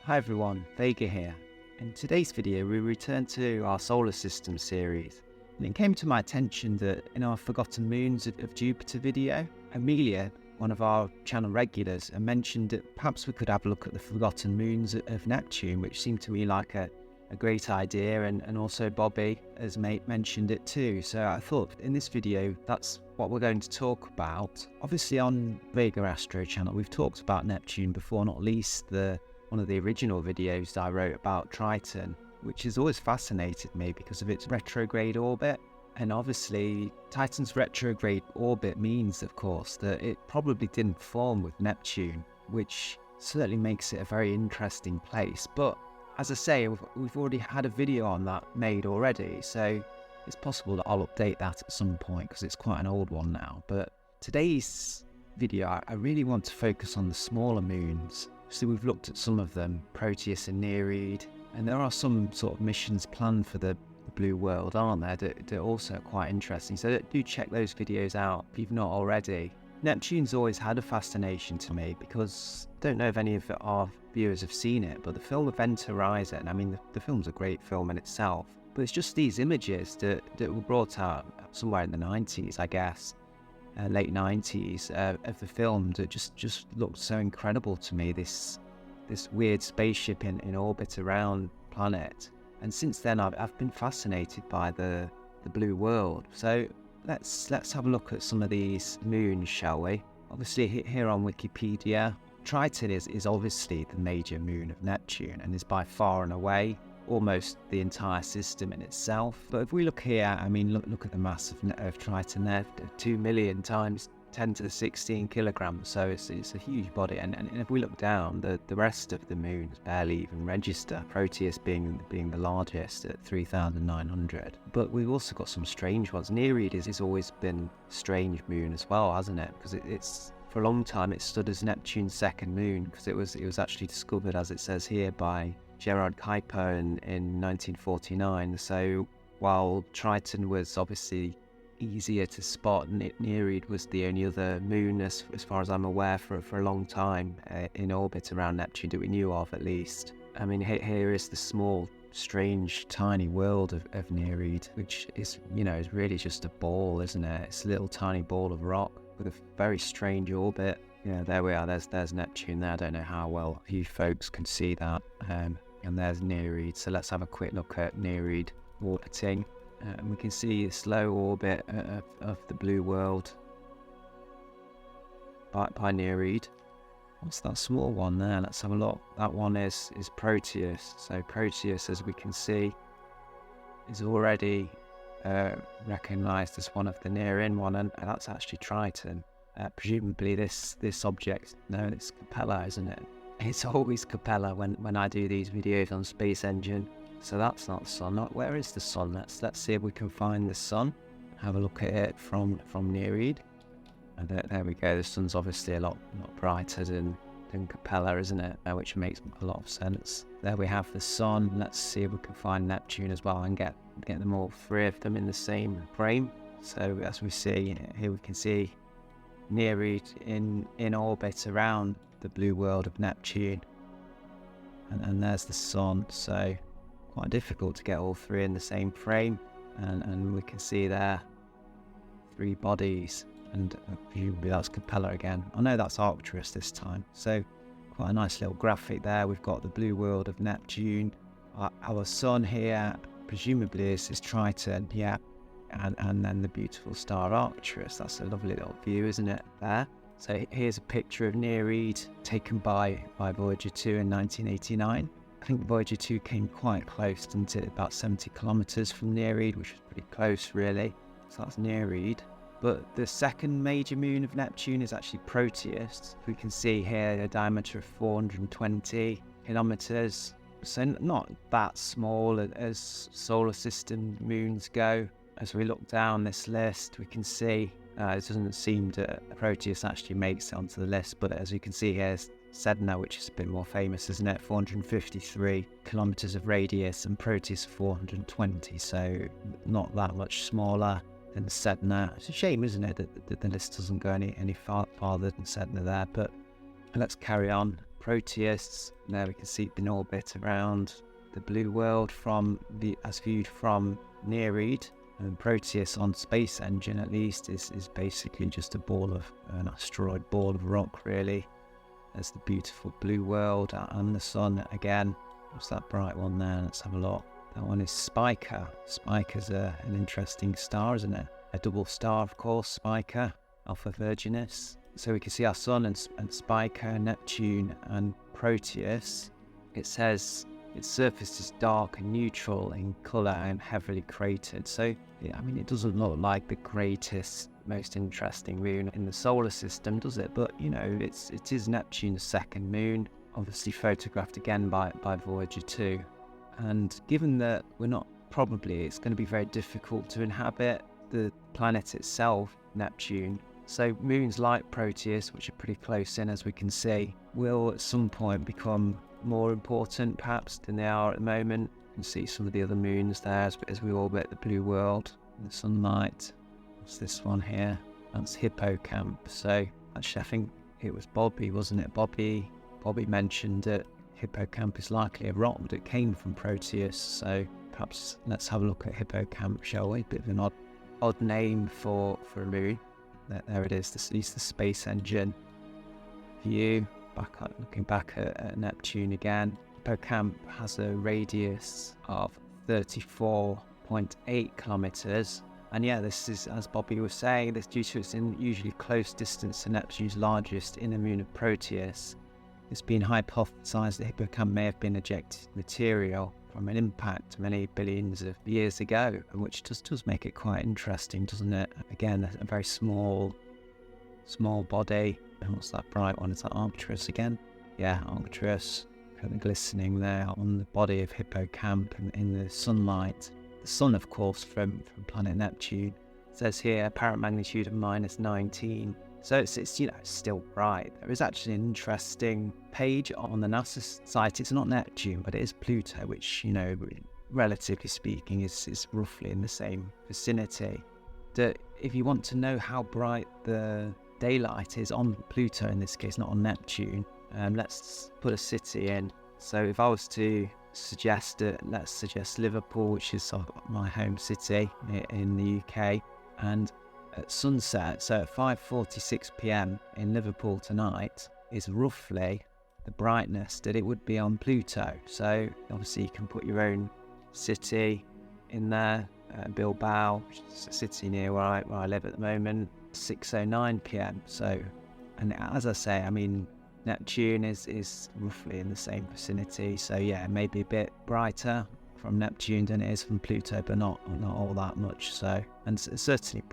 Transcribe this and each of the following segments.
Hi everyone, Vega here. In today's video we return to our solar system series, and it came to my attention that in our Forgotten Moons of Jupiter video, Amelia, one of our channel regulars, mentioned that perhaps we could have a look at the Forgotten Moons of Neptune, which seemed to me like a great idea, and also Bobby has mentioned it too. So I thought in this video that's what we're going to talk about. Obviously on Vega Astro channel we've talked about Neptune before, not least one of the original videos that I wrote about Triton, which has always fascinated me because of its retrograde orbit. And obviously Titan's retrograde orbit means, of course, that it probably didn't form with Neptune, which certainly makes it a very interesting place. But as I say, we've already had a video on that made already, so it's possible that I'll update that at some point because it's quite an old one now. But today's video, I really want to focus on the smaller moons. So we've looked at some of them, Proteus and Nereid, and there are some sort of missions planned for the Blue World, aren't there, that are also quite interesting. So do check those videos out if you've not already. Neptune's always had a fascination to me because I don't know if any of our viewers have seen it, but the film Event Horizon, I mean, the film's a great film in itself, but it's just these images that were brought out somewhere in the 90s, I guess, late 90s, of the film that just looked so incredible to me, this weird spaceship in orbit around planet. And since then I've been fascinated by the Blue World. So let's have a look at some of these moons, shall we? Obviously here on Wikipedia, Triton is obviously the major moon of Neptune and is by far and away almost the entire system in itself. But if we look here, I mean, look at the mass of Triton there, 2 million times 10 to the 16 kilograms, so it's a huge body. And if we look down, the rest of the moons barely even register, Proteus being the largest at 3,900. But we've also got some strange ones. Nereid has always been a strange moon as well, hasn't it? Because it's for a long time it stood as Neptune's second moon, because it was actually discovered, as it says here, by Gerard Kuiper in 1949. So while Triton was obviously easier to spot, Nereid was the only other moon, as far as I'm aware, for a long time in orbit around Neptune that we knew of, at least. I mean, here is the small, strange, tiny world of Nereid, which is, is really just a ball, isn't it? It's a little tiny ball of rock with a very strange orbit. Yeah, there we are. There's Neptune there. I don't know how well you folks can see that. And there's Nereid. So let's have a quick look at Nereid orbiting. And we can see the slow orbit of the Blue World by Nereid. What's that small one there? Let's have a look. That one is Proteus. So Proteus, as we can see, is already recognised as one of the near-in one, and that's actually Triton. Presumably this object, no, it's Capella, isn't it? It's always Capella when I do these videos on Space Engine. So that's not the sun. Where is the sun? Let's see if we can find the sun. Have a look at it from Nereid. And there we go. The sun's obviously a lot brighter than Capella, isn't it? Which makes a lot of sense. There we have the sun. Let's see if we can find Neptune as well and get them all three of them in the same frame. So as we see here, we can see Nereid in orbit around the Blue World of Neptune. And there's the sun. So quite difficult to get all three in the same frame, and we can see there three bodies, and presumably that's Capella again. I know that's Arcturus this time. So quite a nice little graphic there. We've got the Blue World of Neptune, our sun here presumably is Triton, yeah, and then the beautiful star Arcturus. That's a lovely little view, isn't it, there? So here's a picture of Nereid taken by Voyager 2 in 1989. I think Voyager 2 came quite close, didn't it? About 70 kilometers from Nereid, which was pretty close, really. So that's Nereid. But the second major moon of Neptune is actually Proteus. We can see here a diameter of 420 kilometers. So not that small as solar system moons go. As we look down this list, we can see it doesn't seem that Proteus actually makes it onto the list, but as you can see here, Sedna, which is a bit more famous, isn't it? 453 kilometers of radius, and Proteus 420, so not that much smaller than Sedna. It's a shame, isn't it, that the list doesn't go any farther than Sedna there, but let's carry on. Proteus. There we can see it in orbit around the blue world as viewed from Nereid. And Proteus on Space Engine at least is basically just an asteroid ball of rock really. There's the beautiful blue world and the sun again. What's that bright one there? Let's have a look. That one is Spica. Spica's an interesting star, isn't it? A double star, of course, Spica, Alpha Virginis. So we can see our sun and Spica, Neptune and Proteus. It says its surface is dark and neutral in colour and heavily cratered. So, I mean, it doesn't look like the greatest, most interesting moon in the solar system, does it? But, you know, it is Neptune's second moon, obviously photographed again by Voyager 2. And given that it's going to be very difficult to inhabit the planet itself, Neptune. So moons like Proteus, which are pretty close in as we can see, will at some point become more important perhaps than they are at the moment. You can see some of the other moons there as we orbit the blue world in the sunlight. What's this one here? That's Hippocamp. So actually I think it was Bobby, wasn't it? Bobby mentioned that Hippocamp is likely a rock that came from Proteus. So perhaps let's have a look at Hippocamp, shall we? Bit of an odd name for a moon. There it is. This is the Space Engine view. Looking back at Neptune again. Hippocamp has a radius of 34.8 kilometers. And yeah, this is, as Bobby was saying, this due to its unusually close distance to Neptune's largest inner moon of Proteus. It's been hypothesized that Hippocamp may have been ejected material from an impact many billions of years ago, which does make it quite interesting, doesn't it? Again, a very small body. And what's that bright one? Is that Arcturus again? Yeah, Arcturus. Kind of glistening there on the body of Hippocamp in the sunlight. The sun, of course, from planet Neptune. It says here apparent magnitude of -19. So it's still bright. There is actually an interesting page on the NASA site. It's not Neptune, but it is Pluto, which, relatively speaking, is roughly in the same vicinity. That if you want to know how bright the daylight is on Pluto, in this case, not on Neptune, let's put a city in. So if I was to suggest let's suggest Liverpool, which is my home city in the UK, and at sunset, so at 5:46 p.m. in Liverpool tonight, is roughly the brightness that it would be on Pluto. So obviously you can put your own city in there, Bilbao, which is a city near where I live at the moment, 6:09 p.m. So, and as I say, I mean, Neptune is roughly in the same vicinity. So yeah, maybe a bit brighter from Neptune than it is from Pluto, but not all that much. So, and certainly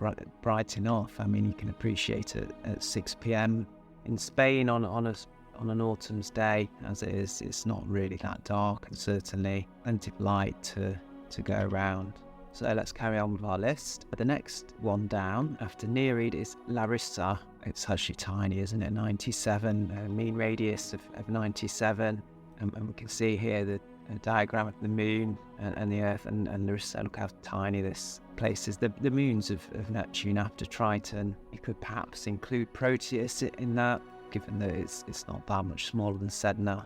bright enough. I mean, you can appreciate it at 6 p.m. in Spain on an autumn's day, as it is. It's not really that dark, and certainly plenty of light to go around. So let's carry on with our list. But the next one down after Nereid is Larissa. It's actually tiny, isn't it? 97, mean radius of 97. And we can see here the diagram of the moon and the Earth and Larissa. Look how tiny this place is. The moons of Neptune after Triton. You could perhaps include Proteus in that, given that it's not that much smaller than Sedna,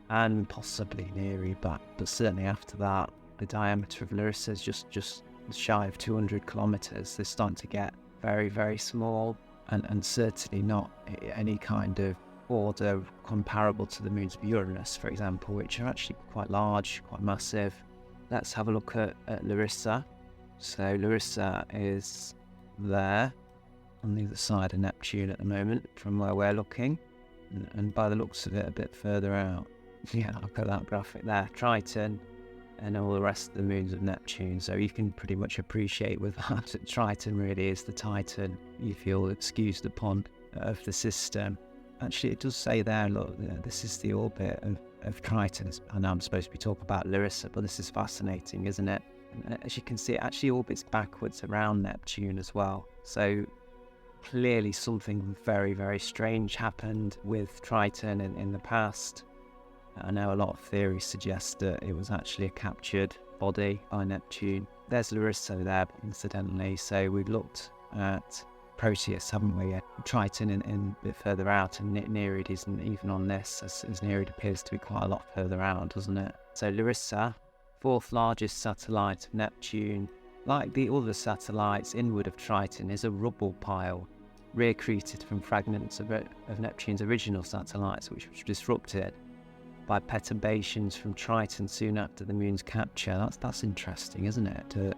and possibly Nereid, but certainly after that, the diameter of Larissa is just shy of 200 kilometers. They're starting to get very, very small, and certainly not any kind of order comparable to the moons of Uranus, for example, which are actually quite large, quite massive. Let's have a look at Larissa. So Larissa is there on the other side of Neptune at the moment from where we're looking, and by the looks of it, a bit further out. Yeah, look at that graphic there. Triton and all the rest of the moons of Neptune. So you can pretty much appreciate with that Triton really is the Titan, you feel excused upon, of the system. Actually, it does say there, look, this is the orbit of Triton. I know I'm supposed to be talking about Larissa, but this is fascinating, isn't it? And as you can see, it actually orbits backwards around Neptune as well. So clearly something very, very strange happened with Triton in the past. I know a lot of theories suggest that it was actually a captured body by Neptune. There's Larissa there, incidentally. So we've looked at Proteus, haven't we? Triton in a bit further out, and Nereid isn't even on this, as Nereid appears to be quite a lot further out, doesn't it? So Larissa, fourth largest satellite of Neptune, like the other satellites inward of Triton, is a rubble pile, recreated from fragments of Neptune's original satellites, which was disrupted by perturbations from Triton soon after the moon's capture. That's interesting, isn't it? It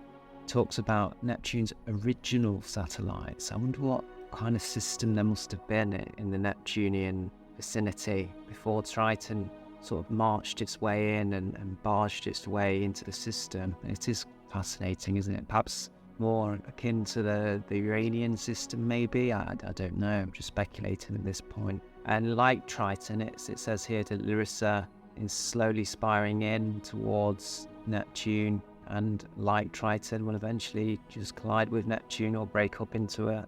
talks about Neptune's original satellites. I wonder what kind of system there must have been in the Neptunian vicinity before Triton sort of marched its way in and barged its way into the system. It is fascinating, isn't it? Perhaps more akin to the Uranian system, maybe? I don't know. I'm just speculating at this point. And like Triton, it says here that Larissa is slowly spiraling in towards Neptune, and like Triton will eventually just collide with Neptune or break up into a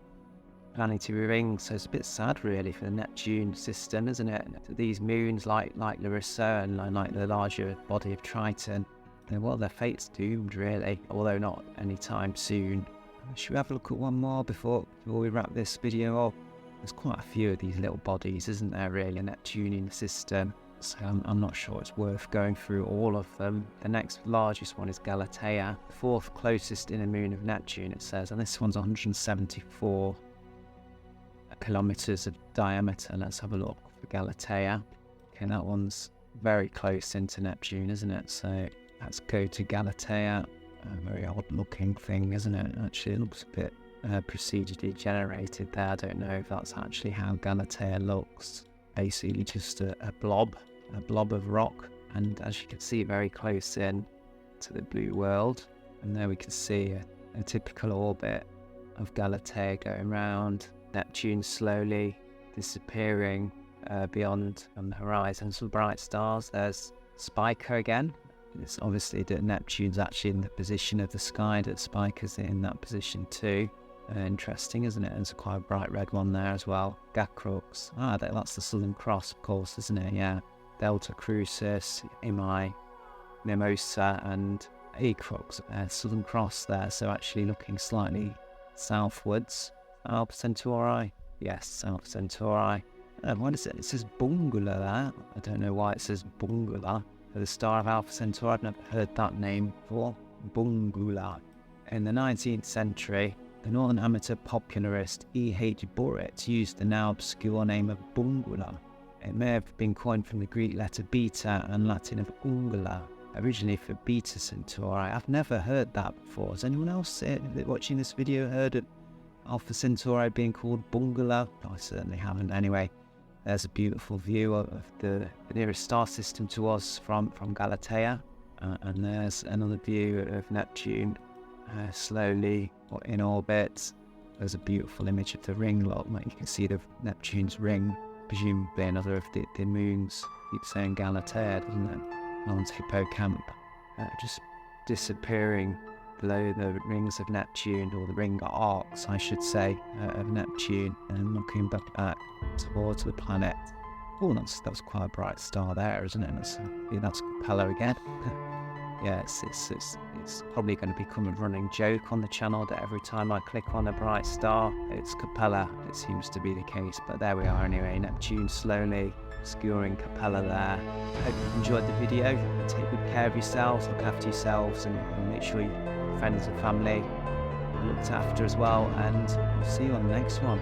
planetary ring. So it's a bit sad, really, for the Neptune system, isn't it? These moons, like Larissa and like the larger body of Triton, well, their fate's doomed, really, although not anytime soon. Should we have a look at one more before we wrap this video up? There's quite a few of these little bodies, isn't there, really, in the Neptunian system? So I'm not sure it's worth going through all of them. The next largest one is Galatea, the fourth closest inner moon of Neptune, it says, and this one's 174 kilometers of diameter. Let's have a look for Galatea. Okay, that one's very close into Neptune, isn't it? So let's go to Galatea. A very odd looking thing, isn't it? Actually, it looks a bit procedurally generated there. I don't know if that's actually how Galatea looks. Basically just a blob of rock, and as you can see, very close in to the blue world. And there we can see a typical orbit of Galatea going round. Neptune slowly disappearing beyond on the horizon. Some bright stars. There's Spica again. It's obviously that Neptune's actually in the position of the sky, that Spica's in that position too. Interesting, isn't it? There's quite a bright red one there as well. Gacrux. That's the Southern Cross, of course, isn't it? Yeah. Delta Crucis, Imai, Mimosa, and Acrux. Southern Cross there, so actually looking slightly southwards. Alpha Centauri. Yes, Alpha Centauri. What is it? It says Bungula there. I don't know why it says Bungula. The star of Alpha Centauri, I've never heard that name before. Bungula. In the 19th century, the northern amateur popularist E.H. Burritt used the now obscure name of Bungula. It may have been coined from the Greek letter beta and Latin of ungula, originally for Beta Centauri. I've never heard that before. Has anyone else watching this video heard of Alpha Centauri being called Bungula? I certainly haven't. Anyway, there's a beautiful view of the nearest star system to us from Galatea. And there's another view of Neptune slowly in orbit. There's a beautiful image of the ring. Look, you can see the Neptune's ring, presumably another of the moons. Keep saying Galatea, doesn't it? That one's Hippocamp, just disappearing below the rings of Neptune, or the ring arcs, I should say, of Neptune, and looking back towards the planet. Oh, that's quite a bright star there, isn't it? That's Capella again. Yeah, it's probably going to become a running joke on the channel that every time I click on a bright star, it's Capella. It seems to be the case, but there we are anyway. Neptune slowly obscuring Capella there. I hope you've enjoyed the video. Take good care of yourselves, look after yourselves, and make sure your friends and family are looked after as well. And we'll see you on the next one.